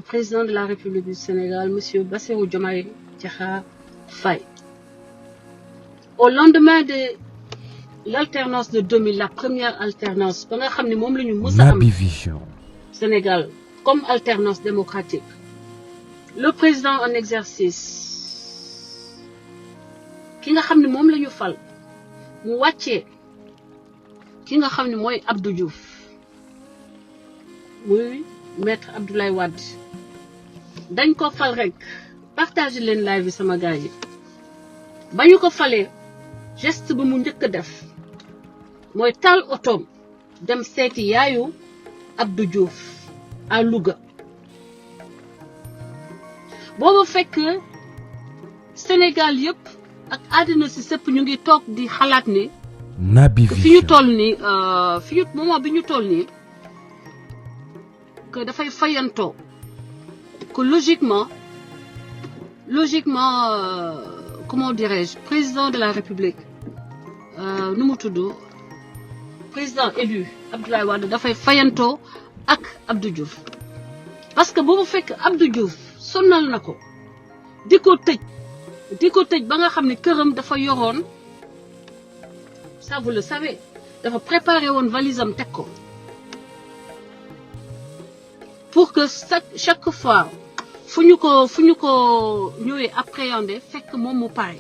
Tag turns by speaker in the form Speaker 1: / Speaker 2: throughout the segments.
Speaker 1: président de la République du Sénégal, M. Bassirou Diomaye Diakhar Faye. Au lendemain de l'alternance de 2000, la première alternance, ba nga xam ne moom la ñu mës a am Sénégal comme alternance démocratique, le président en exercice ki nga xam ne moom la ñu fal mu wàccee ki nga xam ne mooy Abdou Diouf muy maître Abdoulaye Wade dañ ko fal rek partage leen live bi sama gars yi ba ñu ko falee geste bi mu njëkk a def mooy taal otoom dem seeti yaayu Abdou Diouf à Louga boobu fekk Sénégal yëpp ak àddina si sëpp ñu ngi toog di xalaat ni fi ñu toll nii moment bi ñu toll nii que dafay fayantoo que logiquement comment dirais-je, président de la République nu mu tudd président élu Abdoulaye Wade dafay fayantoo ak Abdou Diouf parce que boobu fekk Abdou Diouf sonnal na ko di ko tëj ba nga xam ne këram dafa yoroon ça vous le savez dafa préparé woon valise am teg ko pour que chaque fois fu ñu ko ñëwee appréhender fekk moom mu pare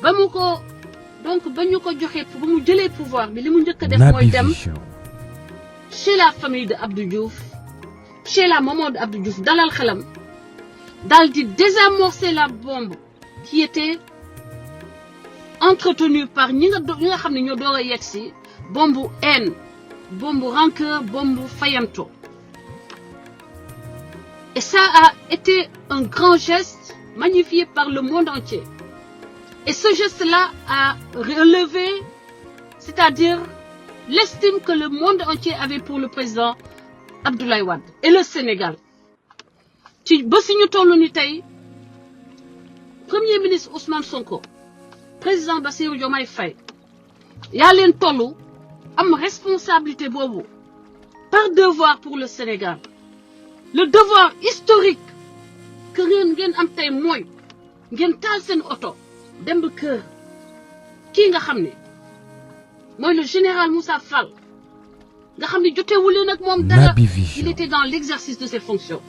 Speaker 1: ba ñu ko joxee ba mu jëlee pouvoir bi li mu njëkk a def mooy dem chez la famille de Abdou Diouf chez la maman de Abdou Diouf dalal xelam daal di désamorcer la bombe qui était entretenue par ñi nga xam ne ñoo door a yegg si bombe haine bombe rancœur bombe fayanto. Et ça a été un grand geste magnifié par le monde entier. Et ce geste-là a relevé, c'est-à-dire l'estime que le monde entier avait pour le président Abdoulaye Wade et le Sénégal. ci ba fi ñu toll ni tey premier ministre Ousmane Sonko président Bassirou Diomaye Faye yaa leen tollu am responsabilité boobu par devoir pour le Sénégal. Le devoir historique que ngeen am tey mooy ngeen taal seen oto dem ba kër kii nga xam ne mooy le général Moussa Fall nga xam ne jotewu leen ak moom dara. Il était dans l'exercice de ses fonctions.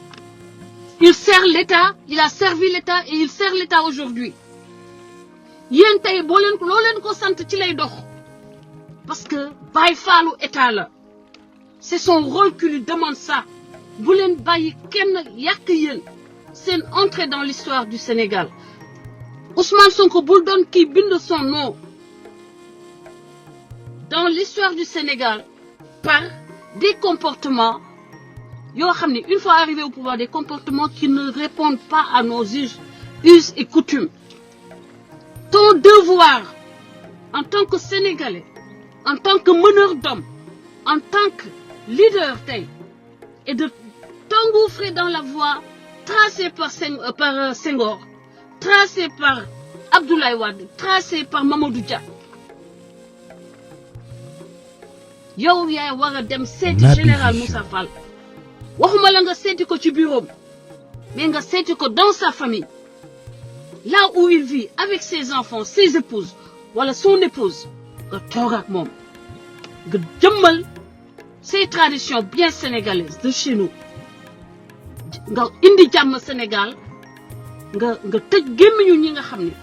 Speaker 1: Il sert l'État, il a servi l'État et il sert l'État aujourd'hui. Yéen tey boo leen loo leen ko sant ci lay dox parce que Baye Fallu État la. C'est son rôle qui lui demande ça. Bu leen bàyyi kenn yàq yéen seen entrée dans l'histoire du Sénégal. Ousmane Sonko bul doon kii bind son nom dans l'histoire du Sénégal par des comportements yoo xam ne une fois arrivé au pouvoir des comportements qui ne répondent pas à nos us et coutumes. Ton devoir en tant que Sénégalais, en tant que meneur d'hommes, en tant que leader tey et de t'engouffrer dans la voie tracée par Senghor, tracée par Abdoulaye Wade, tracée par Mamadou Dia. yow yaay war a dem seeti général Moussa Fall waxuma la nga seeti ko ci bureau mais nga seeti ko dans sa famille là où il vit avec ses enfants, ses épouses wala son épouse nga toog ak moom nga jëmmal ces traditions bien sénégalaises de chez nous nga indi jàmm Sénégal nga tëj gémmiñu ñi nga xam ne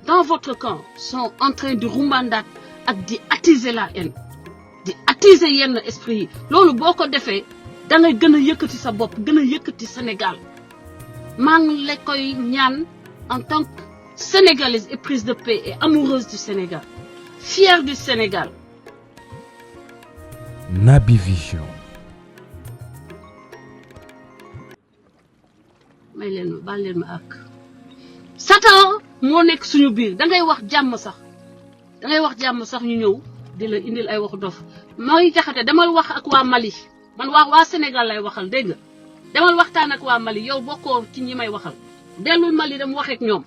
Speaker 1: dans votre camp sont en train de rumbandaat ak di attiser la haine di attiser yenn esprit yi loolu boo ko defee da ngay gën a yëkkati sa bopp gën a yëkkati Sénégal maa ngi la koy ñaan en tant que sénégalaise éprise de paix et amoureuse du Sénégal fière du Sénégal.
Speaker 2: Naby Vision.
Speaker 1: may leen ma baal leen ma ak Satan moo nekk suñu biir da ngay wax jàmm sax ñu ñëw di la indil ay waxu dof mooy jaxate demal wax ak waa Mali man waa Sénégal lay waxal dégg nga demal waxtaan ak waa Mali yow bokkoo ci ñi may waxal dellul Mali dem wax ak ñoom.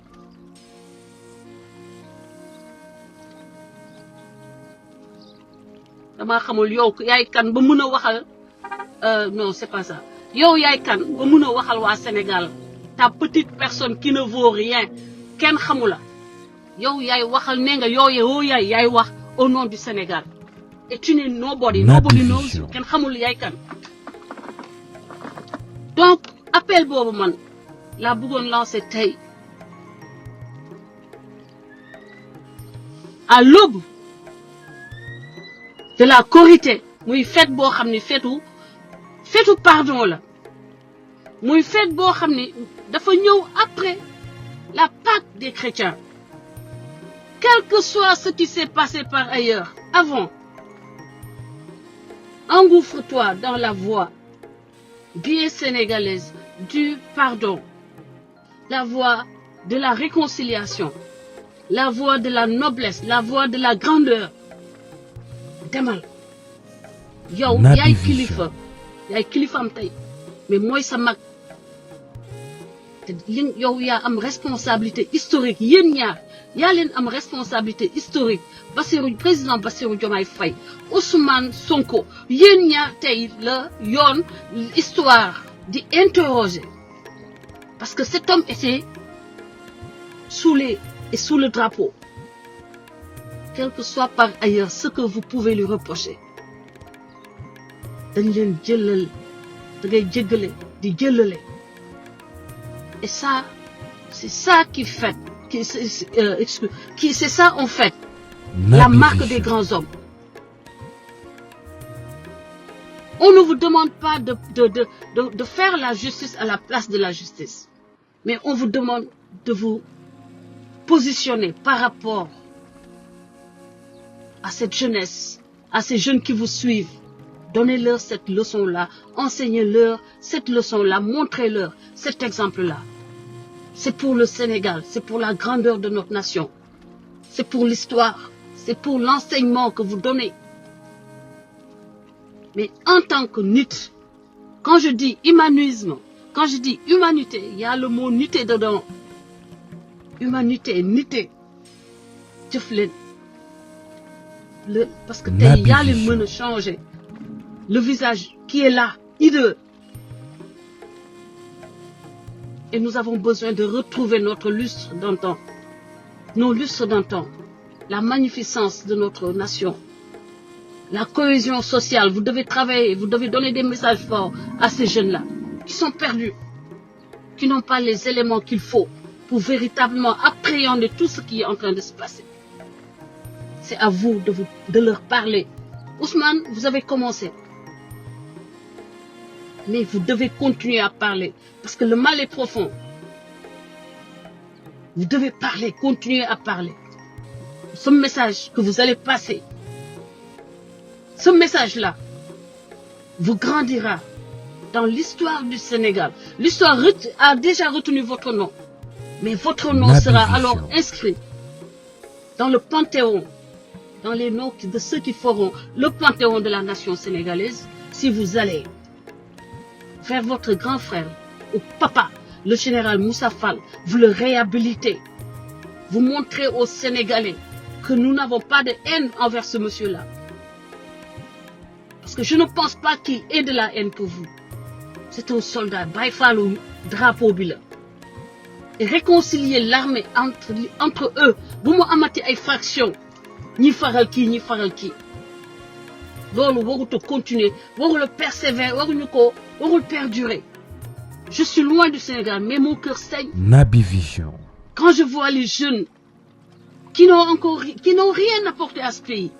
Speaker 1: dama xamul yow yaay kan ba mën a waxal non c'est pas ça yow yaay kan ba mun a waxal waa Sénégal ta petite personne qui ne vaut rien kenn xamula yow yaay waxal nee nga yow yaay wax au nom du Sénégal et tu n'es nobody knows you kenn xamul yaay kan donc appel boobu man laa bëggoon lancer tey à l'aube de la Korité muy fête boo xam ni feetu pardon la muy fête boo xam ni dafa ñëw après la Pâque des chrétiens quel que soit ce qui s'est passé par ailleurs avant engouffre-toi dans la voie bien sénégalaise du pardon, la voie de la réconciliation, la voie de la noblesse, la voie de la grandeur. Demal yow yaay kilifa am tey mais mooy sa mag te yow yaa am responsabilité historique yéen ñaar yaa leen am responsabilité historique président Bassirou Diomaye Faye Ousmane Sonko yéen ñaar tey la yoon histoire di interroger parce que cet homme était sous le drapeau quel que soit par ailleurs ce que vous pouvez lui reprocher dañ leen jëlal da ngay jéggale di jëlale et ça c'est ça c'est ça en fait la marque des grands hommes. On ne vous demande pas de faire la justice à la place de la justice, mais on vous demande de vous positionner par rapport à cette jeunesse, à ces jeunes qui vous suivent. Donnez-leur cette leçon-là, enseignez-leur cette leçon-là, montrez-leur cet exemple-là. C'est pour le Sénégal, c'est pour la grandeur de notre nation, c'est pour l'histoire, c'est pour l'enseignement que vous donnez. Mais en tant que nit, quand je dis humanisme, quand je dis humanité, il y a le mot nité dedans. Humanité, nité. Parce que il y a les mains changer. Le visage qui est là, hideux. Et nous avons besoin de retrouver notre lustre d'antan. Nos lustres d'antan. La magnificence de notre nation. La cohésion sociale. Vous devez travailler, vous devez donner des messages forts à ces jeunes-là qui sont perdus, qui n'ont pas les éléments qu'il faut pour véritablement appréhender tout ce qui est en train de se passer. C'est à vous de leur parler. Ousmane, vous avez commencé. Mais vous devez continuer à parler parce que le mal est profond. Vous devez parler, continuer à parler. Ce message que vous allez passer, ce message-là vous grandira dans l'histoire du Sénégal. L'histoire a déjà retenu votre nom, mais votre nom sera alors inscrit dans le panthéon, dans les noms de ceux qui feront le panthéon de la nation sénégalaise, si vous allez vers votre grand frère ou papa, le général Moussa Fall, vous le réhabilitez, vous montrez aux Sénégalais que nous n'avons pas de haine envers ce monsieur-là. Parce que je ne pense pas qu'il ait de la haine pour vous. C'est un soldat, Baïfal ou drapeau bila. Et réconcilier l'armée entre eux. Vous m'amati ay fraction. Ni faral ki, ni faral ki. Donc, vous devez continuer, vous devez persévérer, vous devez perdurer. Je suis loin du Sénégal, mais mon cœur saigne.
Speaker 2: Naby Vision.
Speaker 1: Quand je vois les jeunes qui n'ont rien apporté à ce pays,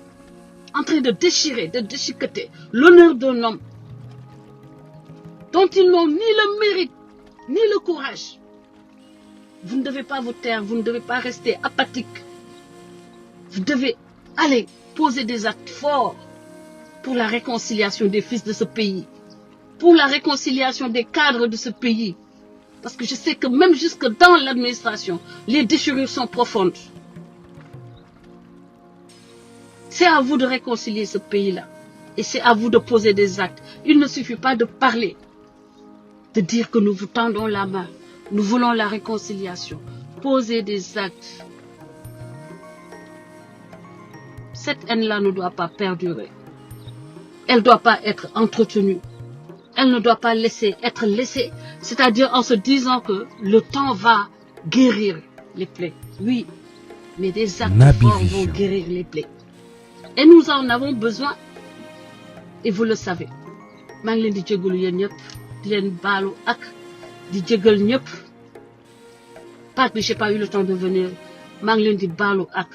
Speaker 1: en train de déchirer, de déchiqueter l'honneur d'un homme dont ils n'ont ni le mérite, ni le courage. Vous ne devez pas vous taire, vous ne devez pas rester apathique. Vous devez aller poser des actes forts pour la réconciliation des fils de ce pays, pour la réconciliation des cadres de ce pays. Parce que je sais que même jusque dans l'administration, les déchirures sont profondes. C'est à vous de réconcilier ce pays-là. Et c'est à vous de poser des actes. Il ne suffit pas de parler, de dire que nous vous tendons la main. Nous voulons la réconciliation. Posez des actes. Cette haine-là ne doit pas perdurer. Elle ne doit pas être entretenue. elle ne doit pas être laissée, c'est-à-dire en se disant que le temps va guérir les plaies. Oui, mais des actes forts vont guérir les plaies. Et nous en avons besoin, et vous le savez. maa ngi leen di jégalu yéen ñëpp di leen baalu ak di jégal ñëpp Pâques bi j'ai pas eu le temps de venir maa ngi leen di baalu ak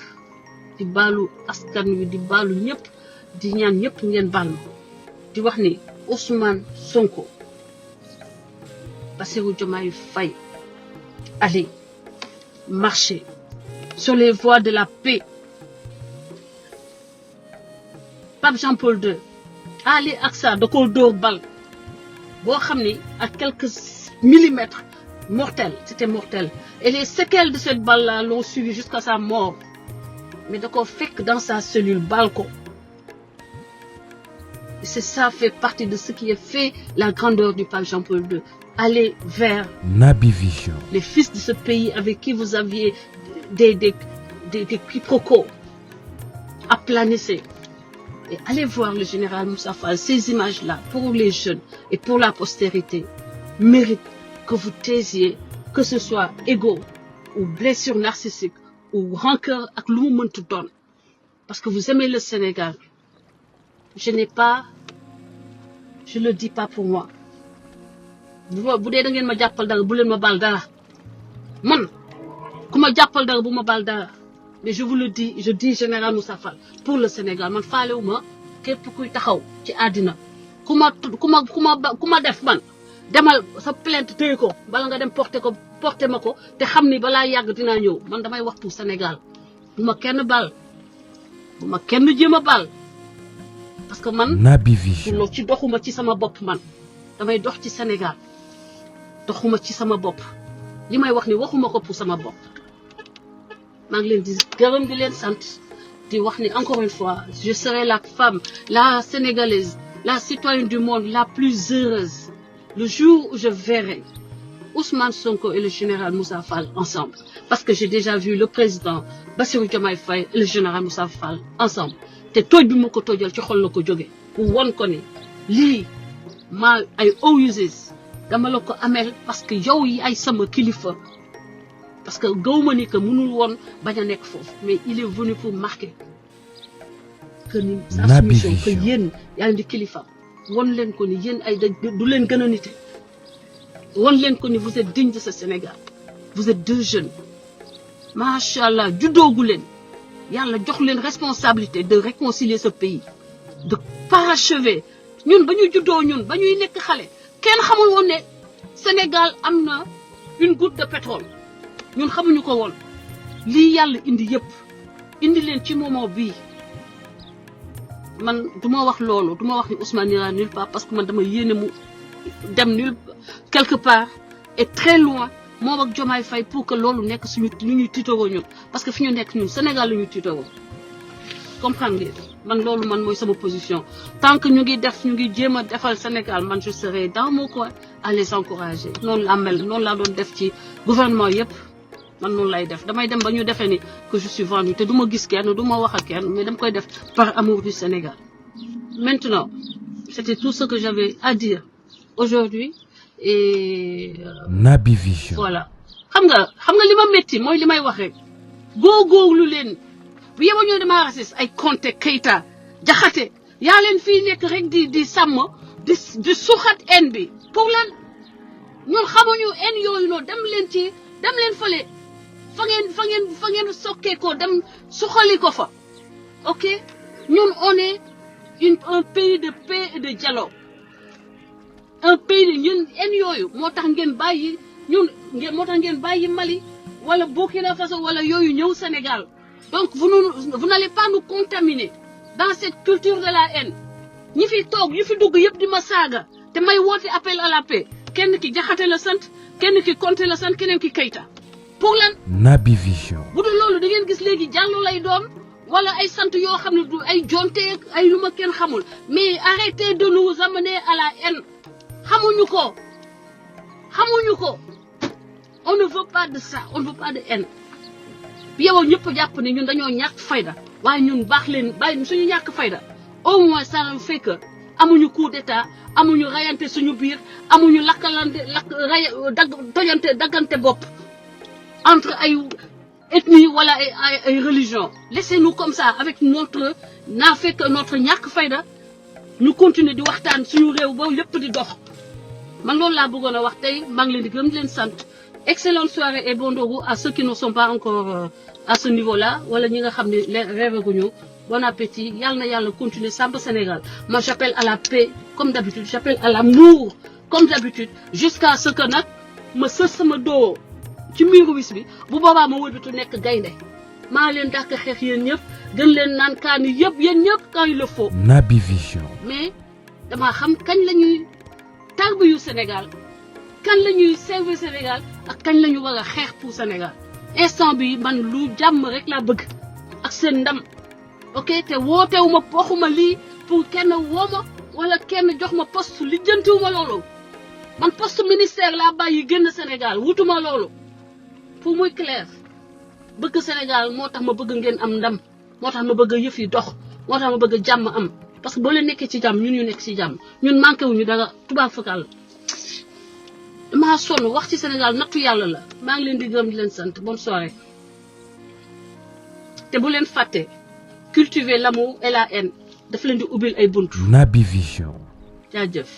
Speaker 1: di baalu askan wi di baalu ñëpp di ñaan ñëpp ngeen baal ma di wax ni Ousmane Sonko Bassirou Diomaye Faye allez marcher sur les voies de la paix. Pape Jean-Paul II Ali Aksa da ko dóor bal boo xam ni à quelques millimètres mortel, c'était mortel. Et les séquelles de cette balle-là l'ont suivi jusqu'à sa mort. Mais da ko fekk dans sa cellule bal ko. Et c'est ça fait partie de ce qui a fait la grandeur du Pape Jean-Paul II. Aller vers
Speaker 2: Naby Vision,
Speaker 1: les fils de ce pays avec qui vous aviez des quiproquos. Aplanissez. Et allez voir le général Moussa Fall. Ces images-là, pour les jeunes et pour la postérité, méritent que vous taisiez, que ce soit ego ou blessure narcissique ou rancœur ak lu mu mëntu doon. Parce que vous aimez le Sénégal. Je le dis pas pour moi. bu dee da ngeen ma jàppal dara bu leen ma baal dara man ku ma jàppal dara bu ma baal dara. Mais je vous le dis, je dis général Moussa Fall pour le Sénégal man faalewuma képp kuy taxaw ci àddina ku ma def man demal sa plainte téye ko bala nga dem porter ma ko te xam ni balaa yàgg dinaa ñëw man damay wax pour Sénégal bu ma kenn baal bu ma kenn jéem a baal parce que man
Speaker 2: Naby Vision,
Speaker 1: ci doxuma ci sama bopp man damay dox ci Sénégal doxuma ci sama bopp li may wax ni waxuma ko pour sama bopp. maa ngi leen di gërëm di leen sant di wax ni encore une fois je serai la femme la sénégalaise la citoyenne du monde la plus heureuse le jour où je verrai Ousmane Sonko et le général Moussa Fall ensemble parce que j'ai déjà vu le président Bassirou Diomaye Faye et le général Moussa Fall ensemble te tooj bi ma ko toojal ci xol la ko jóge pour won ko ni lii maa ay always dama la ko amel parce que yow yi ay sama kilifa. Parce que gawma ni que mënul woon bañ a nekk foofu mais il est venu pour marquer que ni sa soumission que yéen yaa ngi kilifa won leen ko ni yéen ay du leen gën a nite won leen ko ni vous êtes digne de ce Sénégal vous êtes deux jeunes macha allah juddoogu leen yàlla jox leen responsabilité de réconcilier ce pays de parachever ñun ba ñu juddoo ñun ba ñuy nekk xale kenn xamul woon ne Sénégal am na une goutte de pétrole. ñun xamuñu ko woon lii yàlla indi yëpp indi leen ci moment bii man du ma wax loolu du ma wax ni Ousmane n'ira nulle part parce que man dama yéene mu dem quelque part et très loin moom ak Diomaye Faye pour que loolu nekk suñu lu ñuy tiitaroo ñun parce que fi ñu nekk ñun Sénégal la ñuy tiitaroo comprendre ngeen man loolu man mooy sama position tant que ñu ngi jéem a defal Sénégal man je serai dans mon coin à les encourager noonu laa mel noonu laa doon def ci gouvernement yëpp. man noonu lay def damay dem ba ñu defee ni que je suis vendu te du ma gis kenn du ma wax ak kenn mais dama koy def par amour du Sénégal. Maintenant c'était tout ce que j'avais à dire aujourd'hui et
Speaker 2: Naby Vision,
Speaker 1: voilà xam nga li ma métti mooy li may wax rek góorgóorlu leen bu yeba ñoo dama raciste ay Conté Keïta Diakhaté yaa leen fii nekk rek di sàmm di suxat en bi pour lan ñun xamuñu en yooyu noonu dem leen fële fa ngeen sokkee ko dem suxali ko fa ok ñun on est un pays de paix et de dialogue un pays de ñun en yooyu moo tax ngeen bàyyi Mali wala Burkina Faso wala yooyu ñëw Sénégal donc vous n'allez pas nous contaminer dans cette culture de la haine ñi fi toog ñi fi dugg yëpp di ma saaga te may woote appel à la paix kenn ki Diakhaté la sant kenn ki Conté la sant keneen ki Keïta pour lan
Speaker 2: Naby Vision,
Speaker 1: bu dul loolu da ngeen gis léegi Diallo lay doon wala ay sant yoo xam ne du ay jonte ay lu ma kenn xamul mais arrêtez de nous amener à la haine xamuñu ko on ne veut pas de ça on ne veut pas de haine yow ñëpp jàpp ne ñun dañoo ñàkk fayda waaye ñun baax leen bàyyi suñu ñàkk fayda au moins ça fait que amuñu coup d'état amuñu rayante suñu biir amuñu lakkalante daggante bopp entre ay ethnie wala ay religion. Laissez-nous comme ça avec notre notre ñàkk fayda ñu continuer di waxtaan suñu réew ba lépp di dox man loolu laa bëggoon a wax tey maa ngi leen di gërëm di leen sant. Excellente soirée et bon dogu à ceux qui ne sont pas encore à ce niveau-là wala ñi nga xam ne rêvaguñu. Bon appétit, yalla continuer sàmm Sénégal. Moi j'appelle à la paix comme d'habitude, j'appelle à l'amour comme d'habitude jusqu'à ce que nag ma sës sama doo ci miiru wis bi bu boobaa ma wëlbatu nekk gaynde maa leen dàq xeex yéen ñëpp gën leen naan kaani yëpp yéen ñëpp quand il le faut.
Speaker 2: Naby Vision.
Speaker 1: Mais dama xam kañ la ñuy tarbiyu Sénégal kañ la ñuy servir Sénégal ak kañ la ñu war a xeex pour Sénégal instant bi man lu jàmm rek laa bëgg ak seen ndam. Ok te wootewuma waxuma lii pour kenn wooma wala kenn jox ma poste lijjantiwuma loolu man poste ministère laa bàyyi génn Sénégal wutuma loolu pour muy clair bëgg Sénégal moo tax ma bëgg ngeen am ndam moo tax ma bëgg yëf yi dox moo tax ma bëgg jàmm am parce que boo leen nekkee ci jàmm ñun ñu nekk ci jàmm ñun manqué wuñu dara tubaab fakal damaa sonn wax ci Sénégal nattu yàlla la maa ngi leen di gërëm di leen sant bonne soirée te bu leen fàtte cultiver l'amour et la haine daf leen di ubbil ay buntu.
Speaker 2: Naby Vision.
Speaker 1: jaajëf.